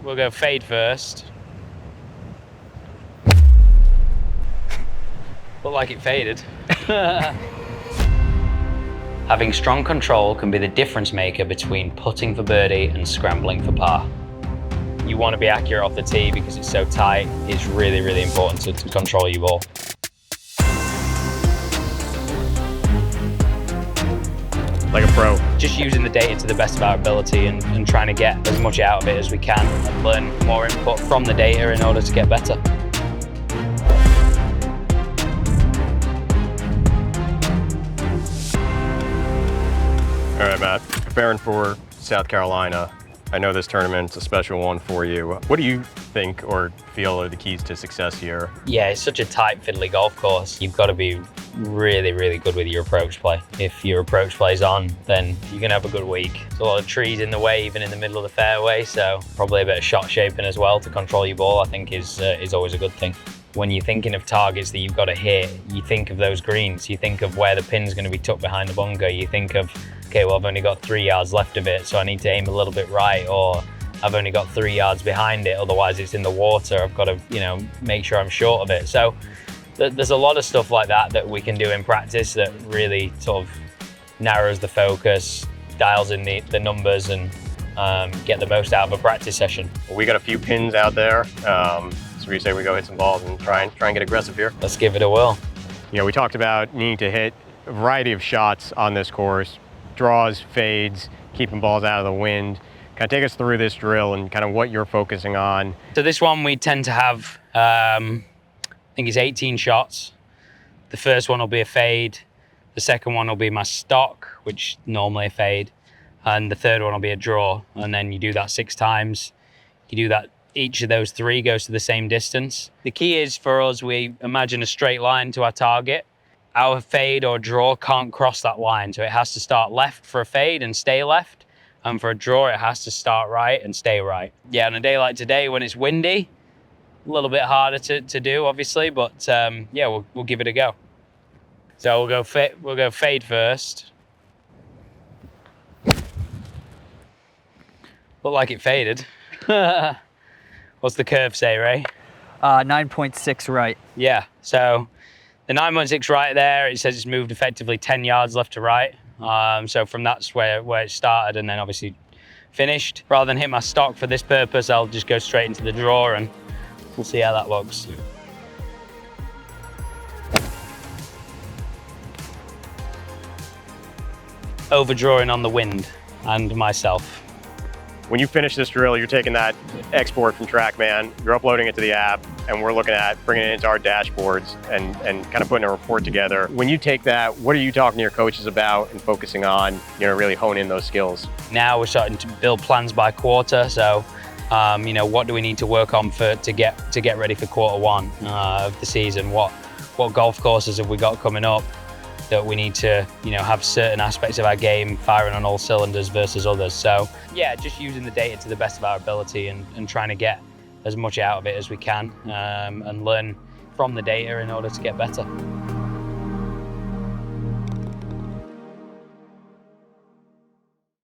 We'll go fade first. Looked like it faded. Having strong control can be the difference maker between putting for birdie and scrambling for par. You want to be accurate off the tee because it's so tight. It's really, really important to control your ball. Like a pro. Just using the data to the best of our ability and trying to get as much out of it as we can and learn more input from the data in order to get better. All right, Matt, preparing for South Carolina. I know this tournament's a special one for you. What do you think or feel are the keys to success here? Yeah, it's such a tight, fiddly golf course. You've got to be really, really good with your approach play. If your approach play's on, then you're going to have a good week. There's a lot of trees in the way, even in the middle of the fairway, so probably a bit of shot shaping as well to control your ball, I think is always a good thing. When you're thinking of targets that you've got to hit, you think of those greens. You think of where the pin's going to be tucked behind the bunker. You think of, okay, well, I've only got 3 yards left of it, so I need to aim a little bit right, or I've only got 3 yards behind it, otherwise it's in the water. I've got to, make sure I'm short of it. So there's a lot of stuff like that we can do in practice that really sort of narrows the focus, dials in the numbers, and get the most out of a practice session. Well, we got a few pins out there. So we say we go hit some balls and try and get aggressive here. Let's give it a whirl. We talked about needing to hit a variety of shots on this course. Draws, fades, keeping balls out of the wind. Kind of take us through this drill and kind of what you're focusing on. So this one we tend to have, I think it's 18 shots. The first one will be a fade. The second one will be my stock, which normally a fade. And the third one will be a draw. And then you do that 6 times. You do that, each of those 3 goes to the same distance. The key is for us, we imagine a straight line to our target. Our fade or draw can't cross that line. So it has to start left for a fade and stay left. And for a draw, it has to start right and stay right. Yeah, on a day like today when it's windy, a little bit harder to do, obviously, but yeah, we'll give it a go. So we'll go fade first. Looked like it faded. What's the curve say, Ray? 9.6 right. Yeah, so the 9.6 right there, it says it's moved effectively 10 yards left to right. So from that's where it started and then obviously finished. Rather than hit my stock for this purpose, I'll just go straight into the draw and we'll see how that looks. Overdrawing on the wind and myself. When you finish this drill, you're taking that export from TrackMan, you're uploading it to the app, and we're looking at bringing it into our dashboards and kind of putting a report together. When you take that, what are you talking to your coaches about and focusing on, really hone in those skills? Now we're starting to build plans by quarter. So, what do we need to work on to get ready for Q1 of the season? What golf courses have we got coming up that we need to, have certain aspects of our game firing on all cylinders versus others. So yeah, just using the data to the best of our ability and trying to get as much out of it as we can and learn from the data in order to get better.